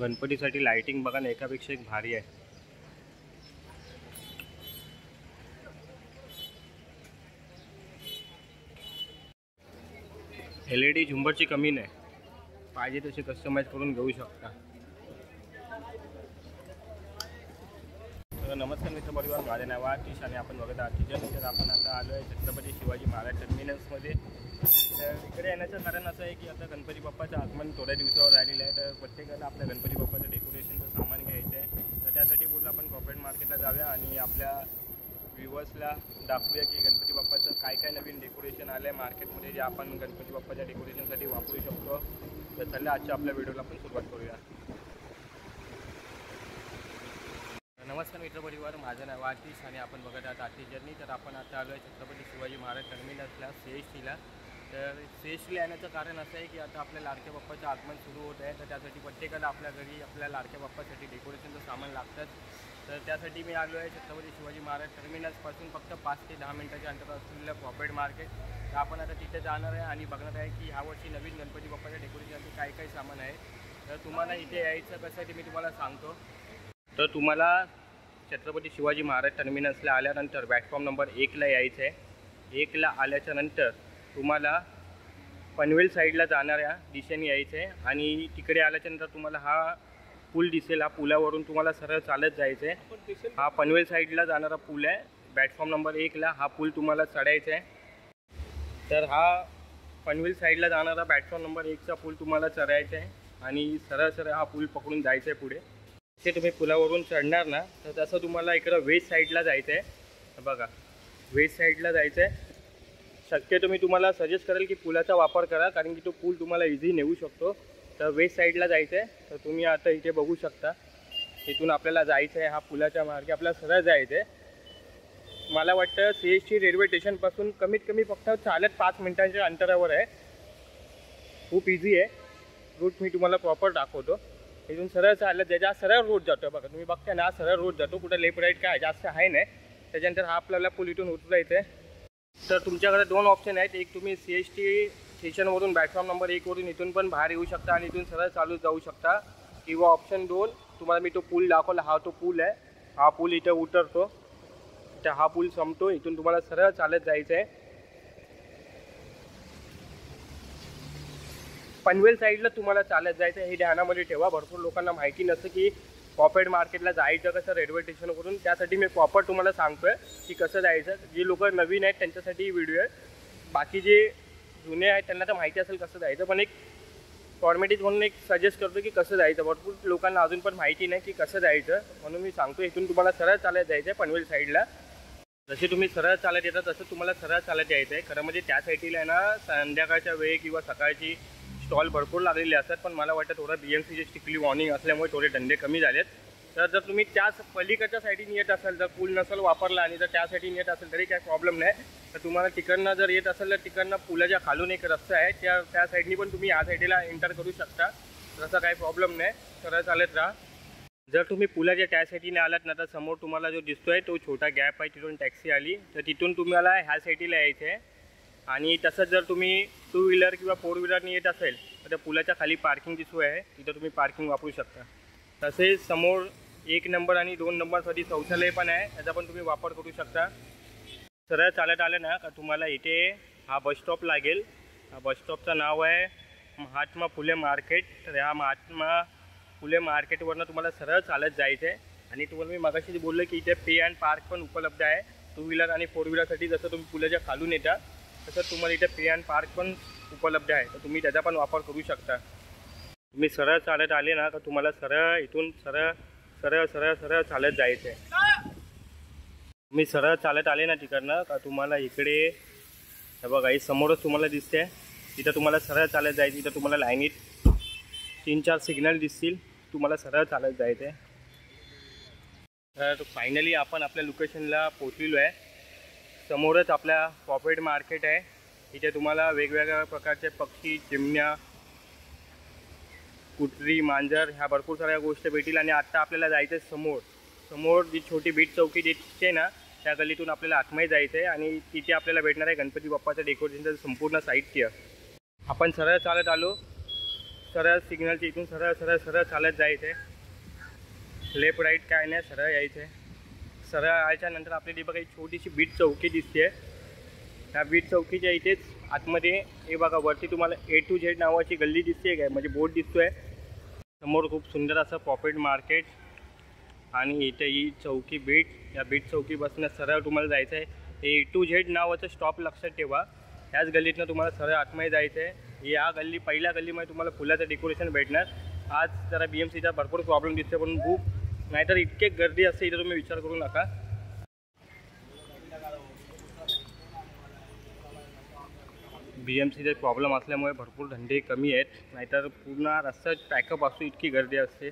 गणपतीसाठी लाइटिंग बघा ना, एकापेक्षा एक भारी आहे. LED झुंबरची कमी नाही, पाहिजे तसे कस्टमाइज करून घेऊ शकता. नमस्कार मित्र परिवार, माझे नाव आतिश आणि आपण बघत आहात तर आपण आता आलो आहे छत्रपती शिवाजी महाराज टर्मिनल्समध्ये. तर इकडे येण्याचं कारण असं आहे की आता गणपती बाप्पाचं आगमन थोड्या दिवसावर राहिलेलं आहे. तर प्रत्येकाला आपल्या गणपती बाप्पाचं डेकोरेशनचं सामान घ्यायचं आहे. तर त्यासाठी बोललो आपण कॉर्पोरेट मार्केटला जाऊया आणि आपल्या व्ह्युअर्सला दाखवूया की गणपती बाप्पाचं काय काय नवीन डेकोरेशन आलं आहे मार्केटमध्ये, जे आपण गणपती बाप्पाच्या डेकोरेशनसाठी वापरू शकतो. तर चला आजच्या आपल्या व्हिडिओला आपण सुरुवात करूया. नमस्कार मित्र परिवार, माझं नाव आतिश आणि आपण बघत आहात आतिश जर्नी. तर आपण आता आलो आहे छत्रपती शिवाजी महाराज टर्मिनसला CSTला. तर CSTला येण्याचं कारण असं आहे की आता आपल्या लाडक्या बाप्पाचं आगमन सुरू होत आहे. तर त्यासाठी प्रत्येकाला आपल्या घरी आपल्या लाडक्या बाप्पासाठी डेकोरेशनचं सामान लागतं. तर त्यासाठी मी आलो आहे छत्रपती शिवाजी महाराज टर्मिनसपासून फक्त 5 ते 10 मिनिटाच्या अंतरावर असलेलं कॉर्पोरेट मार्केट. तर आपण आता तिथे जाणार आहे आणि बघणार आहे की ह्यावर्षी नवीन गणपती बाप्पाच्या डेकोरेशनसाठी काय काय सामान आहे. तर तुम्हाला इथे यायचं कसं आहे ते मी तुम्हाला सांगतो. तर तुम्हाला छत्रपती शिवाजी महाराज टर्मिनसला आल्यानंतर प्लॅटफॉर्म नंबर 1ला यायचं आहे. 1ला आल्याच्या नंतर तुम्हाला पनवेल साईडला जाणाऱ्या दिशेने यायचं आहे आणि तिकडे आल्याच्यानंतर तुम्हाला हा पूल दिसेल. हा पुलावरून तुम्हाला सरळ चालत जायचं आहे. हा पनवेल साईडला जाणारा पूल आहे. प्लॅटफॉर्म नंबर 1ला हा पूल तुम्हाला चढायचा आहे. तर हा पनवेल साईडला जाणारा प्लॅटफॉर्म नंबर 1चा पूल तुम्हाला चढायचा आहे आणि सरळ सरळ हा पूल पकडून जायचं आहे पुढे. ते तुम्ही पुलावरून चढणार ना, तर तसं तुम्हाला इकडं वेस्ट साईडला जायचं आहे. बघा, वेस्ट साईडला जायचं आहे. शक्यतो मी तुम्हाला सजेस्ट करेल की पुलाचा वापर करा, कारण की तो पूल तुम्हाला इझी नेऊ शकतो. तर वेस्ट साईडला जायचं आहे. तर तुम्ही आता इथे बघू शकता, इथून आपल्याला जायचं आहे. हा पुलाच्या मार्गे आपल्याला सरळ जायचं आहे. मला वाटतं CST रेल्वे स्टेशनपासून कमीत कमी फक्त चालत 5 मिनिटांच्या अंतरावर आहे. खूप इझी आहे. रूट मी तुम्हाला प्रॉपर दाखवतो. इथून सरळ चालत ज्याच्या सरळ रोड जातो. बघा, तुम्ही बघता ना, सरळ रोड जातो. कुठं लेफ्ट राईट काय जास्त आहे नाही. त्याच्यानंतर हा आपल्याला पूल इथून उतरायचं आहे. तर तुमच्याकडे 2 ऑप्शन आहेत. एक, तुम्ही CST स्टेशनवरून प्लॅटफॉर्म नंबर 1वरून इथून पण बाहेर येऊ शकता आणि इथून सरळ चालू जाऊ शकता. किंवा ऑप्शन 2, तुम्हाला मी तो पूल दाखवला, हा तो पूल आहे. हा पूल इथं उतरतो, तर हा पूल संपतो. इथून तुम्हाला सरळ चालत जायचं आहे. पनवेल साईडला तुम्हाला चालत जायचं आहे, हे ध्यानामध्ये ठेवा. भरपूर लोकांना माहिती नसतं की कॉर्पोरेट मार्केटला जायचं कसं रेल्वे स्टेशनवरून. त्यासाठी मी प्रॉपर तुम्हाला सांगतो आहे की कसं जायचं. जे लोक नवीन आहेत त्यांच्यासाठी व्हिडिओ आहे. बाकी जे जुने आहेत त्यांना तर माहिती असेल कसं जायचं, पण एक फॉर्मॅलिटीज म्हणून एक सजेस्ट करतो की कसं जायचं. भरपूर लोकांना अजून पण माहिती नाही की कसं जायचं, म्हणून मी सांगतो. इथून तुम्हाला सरळ चालत जायचं आहे पनवेल साईडला. जसे तुम्ही सरळ चालत येतात तसं तुम्हाला सरळ चालत यायचं आहे. खरं म्हणजे त्या साईडला आहे ना, संध्याकाळच्या वेळी किंवा सकाळची स्टॉल भरपूर लागलेले असतात. पण मला वाटतं थोडं BMCची स्ट्रिक्टली वॉर्निंग असल्यामुळे थोडे धंदे कमी झालेत. तर जर तुम्ही त्याच पलीकडच्या साईडने येत असाल, जर पूल नसेल वापरला आणि जर त्या साईडने येत असेल तरी काही प्रॉब्लेम नाही. तर तुम्हाला तिकडनं जर येत असेल तर तिकडनं पुलाच्या खालून एक रस्ता आहे, त्या साईडनी पण तुम्ही या साईडला एंटर करू शकता. तसा काही प्रॉब्लेम नाही, सरळ चालत राहा. जर तुम्ही पुलाच्या त्या साईडने आलात ना, तर समोर तुम्हाला जो दिसतोय तो छोटा गॅप आहे, तिथून टॅक्सी आली. तर तिथून तुम्हाला ह्या साईडला यायचं आहे. आणि तसंच जर तुम्ही 2 व्हीलर किंवा 4 व्हीलरने येत असेल तर त्या पुलाच्या खाली पार्किंगची सोय आहे, तिथं तुम्ही पार्किंग वापरू शकता. तसेच समोर 1 नंबर आणि 2 नंबरसाठी शौचालय पण आहे, त्याचा पण तुम्ही वापर करू शकता. सरळ चालत आलं ना का तुम्हाला इथे हा बसस्टॉप लागेल. हा बसस्टॉपचं नाव आहे महात्मा फुले मार्केट. तर ह्या महात्मा फुले मार्केटवरनं तुम्हाला सरळ चालत जायचं आहे. आणि तुम्हाला मी मगाशी बोललो की इथे पे अँड पार्क पण उपलब्ध आहे 2 व्हीलर आणि 4 व्हीलरसाठी. जसं तुम्ही पुलाच्या खालून येता तसं तुम्हाला इथे पे अँड पार्क पण उपलब्ध आहे, तर तुम्ही त्याचा पण वापर करू शकता. तुम्ही सरळ चालत आले ना का तुम्हाला सरळ इथून सरळ सरळ सरळ सरळ चालत जायचं आहे. तुम्ही सरळ चालत आले ना तिकडनं का तुम्हाला इकडे हे बघा, हे समोरच तुम्हाला दिसते, तिथं तुम्हाला सरळ चालत जायचं. इथं तुम्हाला लाईनीत 3-4 सिग्नल दिसतील, तुम्हाला सरळ चालत जायचं आहे. तर फायनली आपण आपल्या लोकेशनला पोचलेलो आहे. समोरच आपल्या पॉपेट मार्केट आहे. इथे तुम्हाला वेगवेगळ्या प्रकारचे पक्षी, चिमण्या, कुत्री, मांजर ह्या भरपूर साऱ्या गोष्टी भेटतील. आणि आत्ता आपल्याला जायचं आहे समोर जी छोटी बीट चौकी दिसते ना, त्या गल्लीतून आपल्याला आतमध्ये जायचं आहे आणि तिथे आपल्याला भेटणार आहे गणपती बाप्पाचं डेकोरेशनचं संपूर्ण साहित्य. आपण सरळ चालत आलो, सरळ सिग्नलच्या इथून सरळ चालत जायचं आहे. लेफ्ट राईट काय नाही, सरळ यायचं आहे. सरळ यायच्या नंतर आपल्याला बघा एक छोटीशी बीट चौकी दिसते. त्या बीट चौकीच्या इथेच आतमध्ये हे बघा वरती तुम्हाला A to Z नावाची गल्ली दिसते काय, म्हणजे बोर्ड दिसतोय. समोर खूप सुंदर असं पॉपेट मार्केट आणि इथे ही चौकी बीट. या बीट चौकीपासून सरळ तुम्हाला जायचं आहे. A to Z नावाचं स्टॉप लक्षात ठेवा. ह्याच गल्लीतनं तुम्हाला सरळ आतमध्ये जायचं आहे. या पहिल्या गल्लीमध्ये तुम्हाला फुलाचं डेकोरेशन भेटणार. आज जरा BMCचा भरपूर प्रॉब्लेम दिसते, पण खूप नाहीतर इतके गर्दी असते इथं तुम्ही विचार करू नका. BMCचे प्रॉब्लेम असल्यामुळे भरपूर धंदे कमी आहेत, नाहीतर पूर्ण रस्ता पॅकअप असतो, इतकी गर्दी असते.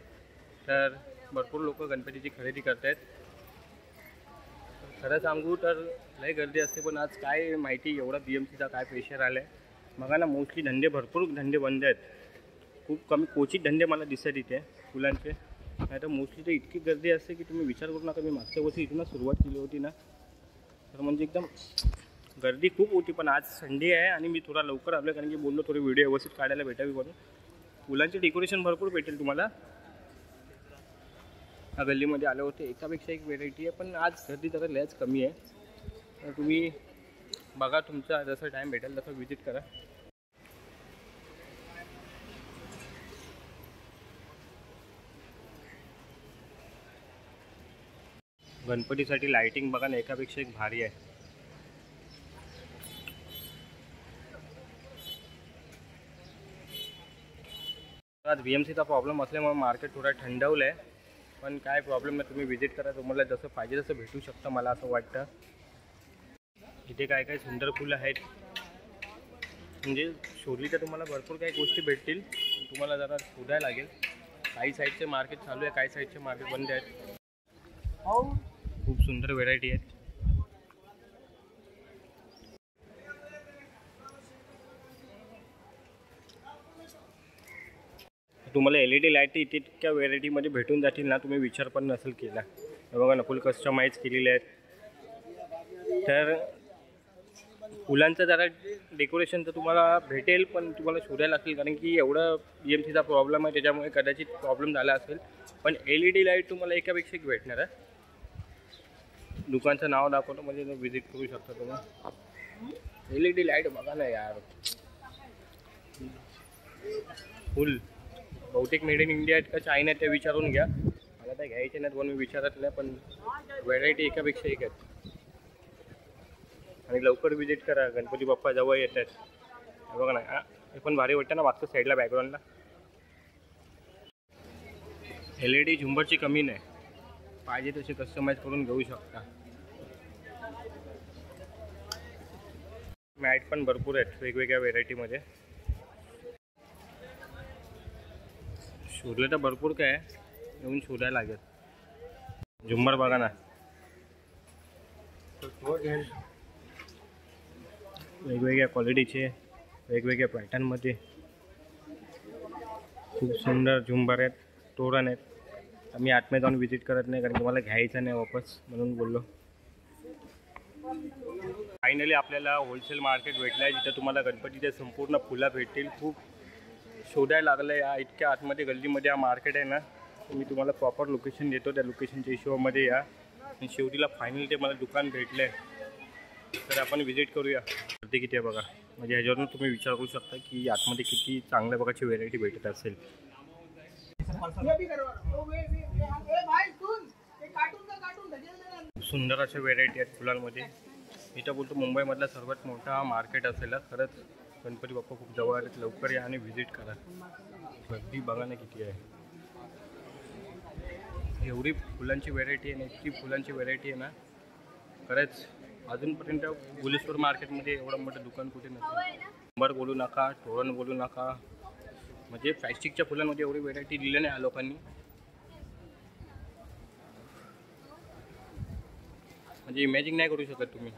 तर भरपूर लोक गणपतीची खरेदी करत आहेत. खरं सांगू तर लय गर्दी असते, पण आज काय माहिती एवढा BMCचा काय प्रेशर आला आहे. बघा ना, मोस्टली भरपूर धंदे बंद आहेत. खूप कमी क्वचित धंदे मला दिसत इथे फुलांचे, नाही तर मोस्टली तर इतकी गर्दी असते की तुम्ही विचार करू नका. मी मागच्या वर्षी इथून सुरुवात केली होती ना, तर म्हणजे एकदम गर्दी खूप होती. पण आज संडे आहे आणि मी थोडा लवकर आलो, कारण की बोललो थोडी व्हिडिओ व्यवस्थित काढायला भेटावी म्हणून. फुलांचे डेकोरेशन भरपूर भेटेल तुम्हाला. या गल्लीमध्ये आले होते, एकापेक्षा एक व्हेरायटी आहे, पण आज गर्दी जरा लयच कमी आहे. तर तुम्ही बघा, तुमचा जसं टाईम भेटेल तसं व्हिजिट करा. गणपतीसाठी लाइटिंग बघा ना, एकापेक्षा एक भारी आहे. आज BMCचा प्रॉब्लेम असल्यामुळे मार्केट थोडा थंडवलं आहे, पण काय प्रॉब्लेम नाही, तुम्ही व्हिजिट करा. तुम्हाला जसं पाहिजे तसं भेटू शकतं, मला असं वाटतं. इथे काय काय सुंदर फुलं आहेत, म्हणजे शोधली तर तुम्हाला भरपूर काही गोष्टी भेटतील, तुम्हाला जरा शोधायला लागेल. काही साईडचे मार्केट चालू आहे, काही साईडचे मार्केट बंद आहेत. खूप सुंदर व्हेरायटी आहेत. तुम्हाला LED लाईट इतक्या व्हेरायटीमध्ये भेटून जातील ना, तुम्ही विचार पण नसेल केला. बघा ना, फुल कस्टमाइज केलेले आहेत. तर फुलांचं जरा डेकोरेशन तर तुम्हाला भेटेल, पण तुम्हाला शोधायला लागतील, कारण की एवढं BMCचा प्रॉब्लेम आहे, त्याच्यामुळे कदाचित प्रॉब्लेम झाला असेल. पण LED लाईट तुम्हाला एकापेक्षा एक भेटणार आहे. दुकानचं नाव दाखवतो, म्हणजे व्हिजिट करू शकता तुम्ही. LED लाईट बघा ना यार, फुल बहुतेक मेड इन इंडिया आहेत का चायना ते विचारून घ्या. मला काय घ्यायचे नाहीत म्हणून मी विचारत नाही, पण व्हेरायटी एकापेक्षा एक आहेत. आणि लवकर विजिट करा, गणपती बाप्पा जवळ येत आहेत. बघा ना, हे पण भारी वाटतं ना मागच्या साईडला बॅकग्राऊंडला. LED झुंबरची कमी नाही, पाहिजे तसे कस्टमाइज करून घेऊ शकता. मॅट पण भरपूर आहेत वेगवेगळ्या व्हेरायटीमध्ये. शोधलं तर भरपूर काय आहे, येऊन शोधायला लागेल. झुंबर बघा ना, वेगवेगळ्या क्वालिटीचे, वेगवेगळ्या पॅटर्नमध्ये खूप सुंदर झुंबर आहेत, तोरण आहेत. आम्ही आतमध्ये जाऊन व्हिजिट करत नाही, कारण की मला घ्यायचं नाही वापस, म्हणून बोललो. फायनली आपल्याला होलसेल मार्केट भेटलं आहे, जिथं तुम्हाला गणपतीचे संपूर्ण फुलं भेटतील. खूप शोधायला लागलं आहे. या इतक्या आतमध्ये गल्लीमध्ये हा मार्केट आहे ना, मी तुम्हाला प्रॉपर लोकेशन देतो, त्या लोकेशनच्या हिशोबामध्ये या. आणि शेवटीला फायनली ते मला दुकान भेटलं आहे, तर आपण व्हिजिट करूया. गर्दी किती आहे बघा, म्हणजे ह्याच्यावरून तुम्ही विचार करू शकता की आतमध्ये किती चांगल्या प्रकारची व्हेरायटी भेटत असेल. सुंदर अशा व्हेरायटी आहेत फुलांमध्ये. इथं बोलतो मुंबईमधला सर्वात मोठा मार्केट असेल. खरंच गणपती बाप्पा खूप जवळ आले, लवकर या आणि व्हिजिट करा. गर्दी बघा ना किती आहे. एवढी फुलांची व्हेरायटी आहे ना, इतकी फुलांची व्हेरायटी आहे ना, खरंच अजूनपर्यंत गुलेश्वर मार्केटमध्ये एवढं मोठं दुकान कुठे नसतं. नंबर बोलू नका, तोरण बोलू नका, म्हणजे प्लॅस्टिकच्या फुलांमध्ये एवढी व्हेरायटी दिली नाही या लोकांनी. म्हणजे इमॅजिन नाही करू शकत तुम्ही.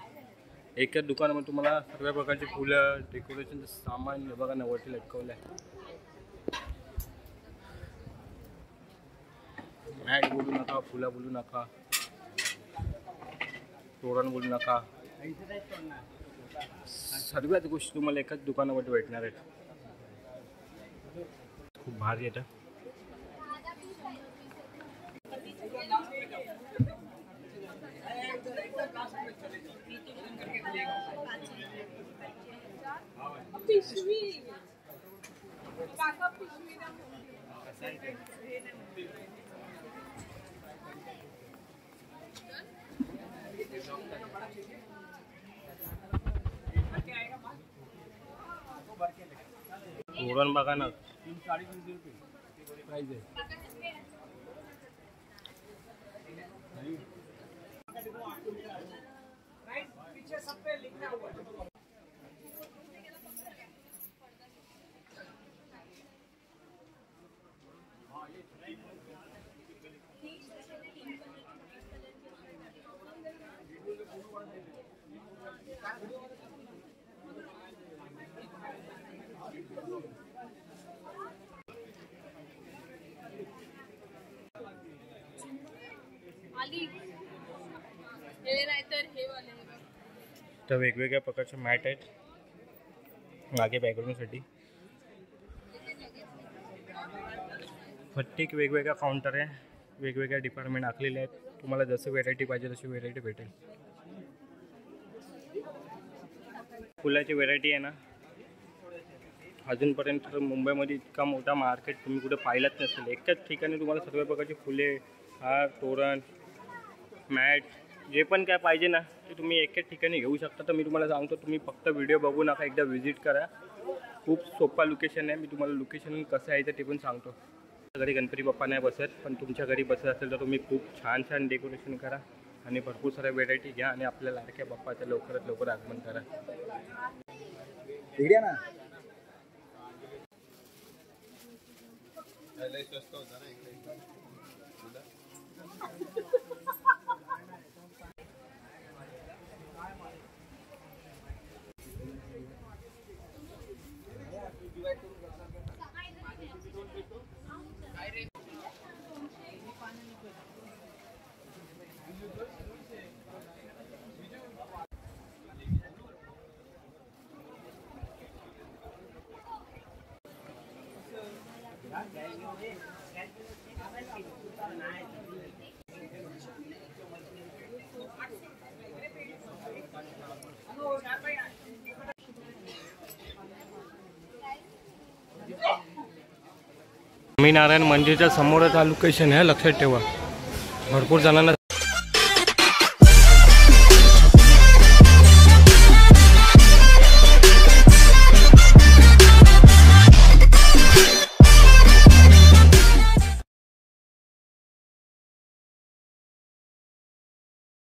एकच दुकानामध्ये तुम्हाला सगळ्या प्रकारची फुलं, डेकोरेशनचं सामान हे बघा नवरती लटकवलं आहे. मॅट बोलू नका, फुलं बोलू नका, तोरण बोलू नका, सर्वच गोष्टी तुम्हाला एकाच दुकानामध्ये भेटणार आहेत. खूप भारी येतं. तोरण बघा ना, 350 रुपये प्राइस आहे. तर वेगवेगळ्या प्रकारचे मॅट आहेत मागे बॅकग्राऊंडसाठी. प्रत्येक वेगवेगळ्या काउंटर आहे, वेगवेगळ्या डिपार्टमेंट आखलेले आहेत. तुम्हाला जसं व्हेरायटी पाहिजे तशी व्हेरायटी भेटेल. फुलाची व्हेरायटी आहे ना, अजूनपर्यंत मुंबईमध्ये इतका मोठा मार्केट तुम्ही कुठे पाहिलाच नसेल. एकाच ठिकाणी तुम्हाला सर्व प्रकारची फुले, हार, तोरण, मॅट जे पण काय पाहिजे ना ते तुम्ही एकाच ठिकाणी घेऊ शकता. तर मी तुम्हाला सांगतो, तुम्ही फक्त व्हिडिओ बघू नका, एकदा व्हिजिट करा. खूप सोपा लोकेशन आहे. मी तुम्हाला लोकेशन कसं आहे ते पण सांगतो. घरी गणपती बाप्पा नाही बसत, पण तुमच्या घरी बसत असेल तर तुम्ही खूप छान छान डेकोरेशन करा आणि भरपूर साऱ्या व्हेरायटी घ्या आणि आपल्या लाडक्या बाप्पाचं लवकरात लवकर आगमन करा. इकडे ना स्वस्त होता ना इकडे. स्वामीनारायण मंदिराच्या समोरच हा लोकेशन आहे, लक्षात ठेवा. भरपूर जणांना